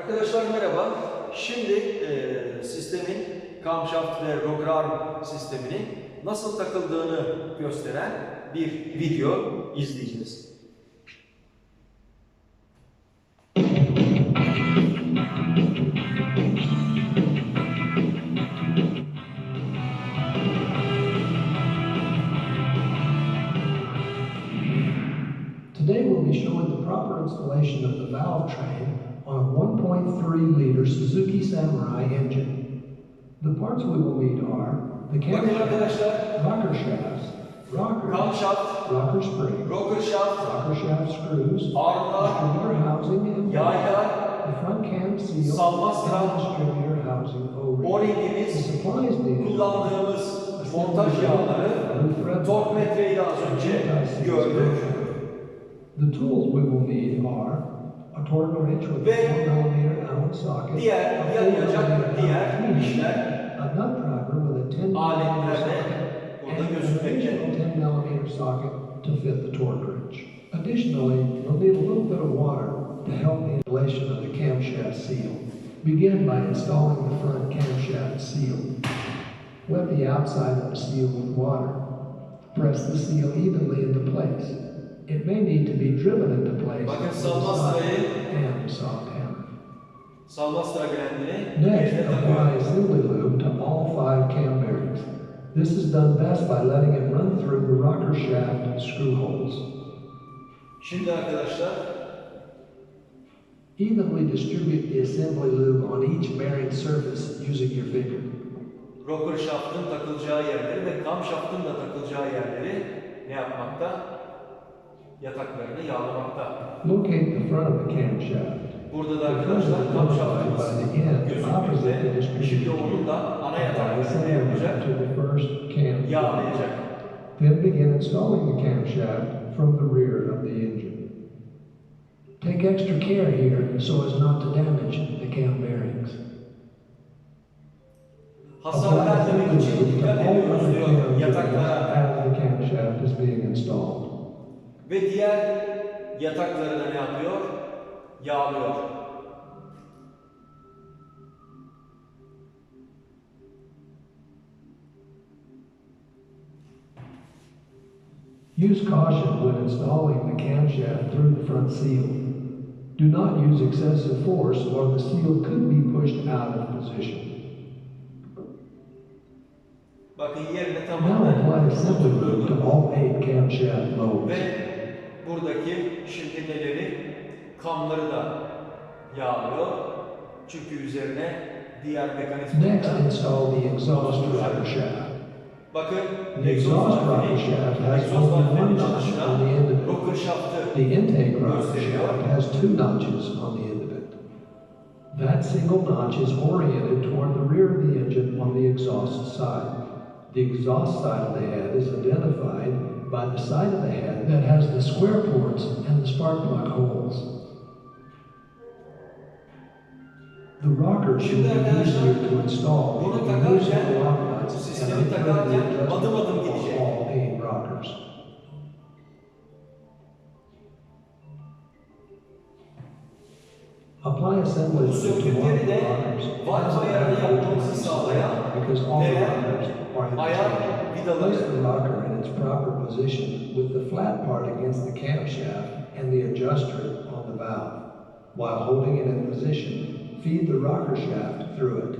Arkadaşlar merhaba. Şimdi sistemin Kamşaft ve Rokerarmin sisteminin nasıl takıldığını gösteren bir video izleyeceğiz. Today we'll be showing the proper installation of the valve train on a 1.3 liter Suzuki Samurai engine. The parts we will need are the camshaft, rocker shafts, Kamşaft, rocker springs, rocker shaft screws, armlar, distributor housing and yaylar, the front cam seal, salmastra, and distributor housing O-ring. O-ringimiz, The supplies needed kullandığımız montaj yağları, tork metreyi de az önce gördük. The tools we will need are a torque wrench with a 4mm Allen socket, Yanacak diğer işler a nut driver with a 10mm aletlerde socket, burada and an gözükmekte. additional 10mm socket to fit the torque wrench. Additionally, we'll need a little bit of water to help the installation of the camshaft seal. Begin by installing the front camshaft seal. Wet the outside of the seal with water. Press the seal evenly into place. It may need to be driven into place Bakın with a salmastrayı, socket and a soft hammer. salmastra grendini Next, yerine apply takıyoruz. assembly lube to all 5 cam bearings. This is done best by letting it run through the rocker shaft screw holes. Şimdi arkadaşlar Evenly distribute the assembly lube on each bearing surface using your finger. rocker shaft'ın takılacağı yerleri ve kamşaft'ın da takılacağı yerleri ne yapmakta? Yataklarını yağlamakta. Locate the front of the camshaft. Burada da arkadaşlar kamşaftımız gözükmekte. Şimdi onun da ana yataklarını ne yapacak? Yağlayacak. Then begin installing the camshaft from the rear of the engine. Take extra care here so as not to damage the cam bearings. Hasar vermemek için dikkat ediyoruz diyor yataklara. As the camshaft is being installed. Ve diğer yatakları da ne yapıyor? Yağlıyor. Use caution when installing the camshaft through the front seal. Do not use excessive force or the seal could be pushed out of position. Bakın yerine Now tamamen apply assembly lube to oturtturdu. all 8 camshaft lobes. Ve buradaki şimdi neleri? Kamları da yağlıyor. Çünkü üzerine diğer mekanizmalar Next, install the exhaust rocker shaft. Bakın The exhaust rocker shaft has only one notch on the end of it. rocker shaft'ı The intake rocker shaft has 2 notches on the end of it. That single notch is oriented toward the rear of the engine on the exhaust side. The exhaust side of the head is identified by the side of the head that has the square ports and the spark plug holes. The rocker should be easier to install if you use the lock nuts and unthread the adjustment of all 8 rockers. Apply assembly Bu to sökükleri de rockers valve ayarını yapmamızı sağlayan because all the neden? rockers are Ayar interchangeable. Place vidaları. the rocker in its proper position with the flat part against the camshaft and the adjuster on the valve. While holding it in position, feed the rocker shaft through it.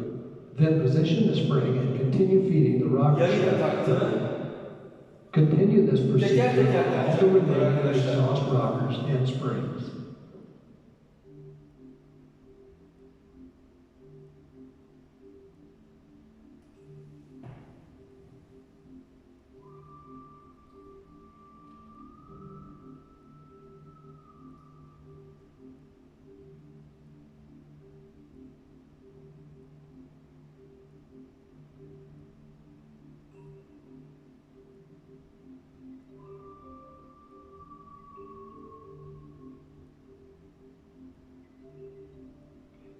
Then position the spring and continue feeding the rocker Yarıyla shaft taktı. through it. Continue this procedure teker with all the takacak remaining arkadaşlar. exhaust rockers and springs.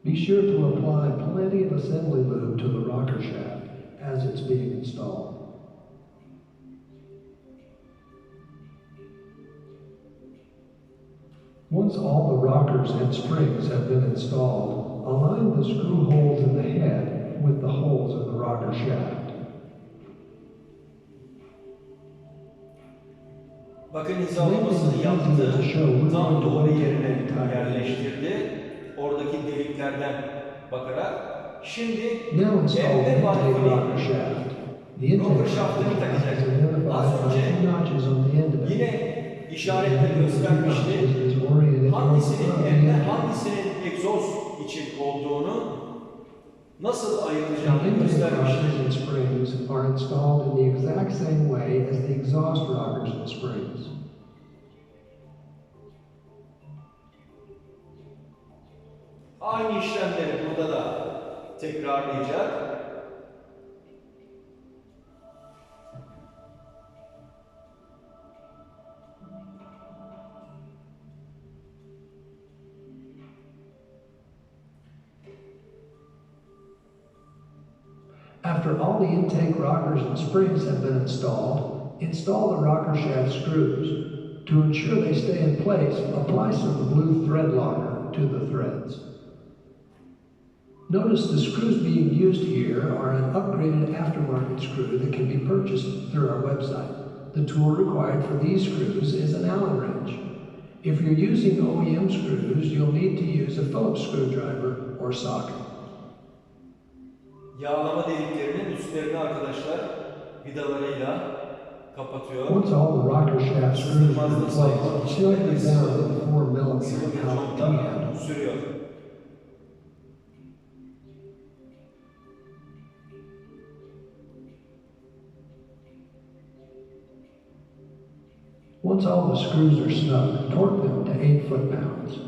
Be sure to apply plenty of assembly lube to the rocker shaft as it's being installed. Once all the rockers and springs have been installed, align the screw holes in the head with the holes in the rocker shaft. Bakın hizalamasını yaptı, tam doğru yerine yerleştirdi. Oradaki deliklerden bakarak. Şimdi Now install the elde intake rocker valfini shaft. The intake rocker rocker shaftını shaft takacak. is identified Az by önce two notches on the end of it. yine işaretle The göstermişti. notches is oriented towards the Hangisinin front of the elde, engine. hangisinin egzoz için olduğunu nasıl The ayrılacağını intake göstermişti. rockers and springs are installed in the exact same way as the exhaust rockers and springs. Aynı işlemleri burada da tekrarlayacak. After all the intake rockers and springs have been installed, install the rocker shaft screws. To ensure they stay in place, apply some blue thread locker to the threads. Notice the screws being used here are an upgraded aftermarket screw that can be purchased through our website. The tool required for these screws is an Allen wrench. If you're using OEM screws, you'll need to use a Phillips screwdriver or socket. Yağlama deliklerinin üstlerini arkadaşlar vidalarıyla kapatıyor. Once all the rocker shaft screws are in place, tilt them down with a 4mm Sıvı bir Kamşaft conta handle. sürüyor. Once all the screws are snug, torque them to 8 foot-pounds.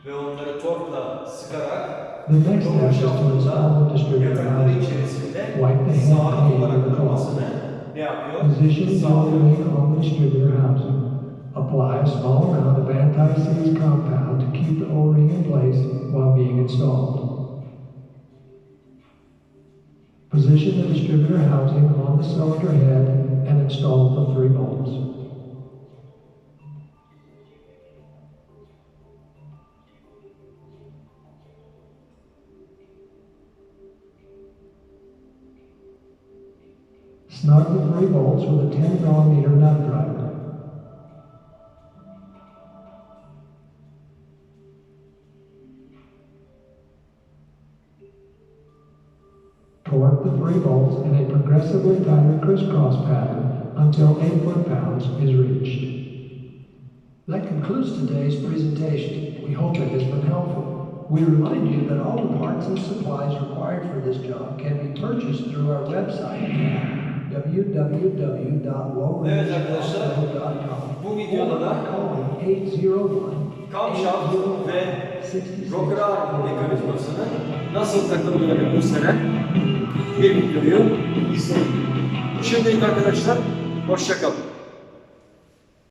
Ve onları torkla sıkarak The next step is to install the distributor yatakları housing. içerisinde Wipe the hand sabit clean olarak with a durmasını cloth. ne yapıyor? Position the Sağlıyor. overlay on the distributor housing. Apply a small amount of anti-seize compound to keep the O-ring in place while being installed. Position the distributor housing on the cylinder head and install the 3 bolts. Snug the 3 bolts with a 10mm nut driver. Torque the 3 bolts in a progressively tighter crisscross pattern until 8 foot-pounds is reached. That concludes today's presentation. We hope it has been helpful. We remind you that all the parts and supplies required for this job can be purchased through our website at Evet arkadaşlar, bu videoda da Kamşaft ve Rokerarmin mekanizmasının nasıl takıldığını gösteren bir videoyu izleyin. Şimdilik arkadaşlar, hoşça kalın.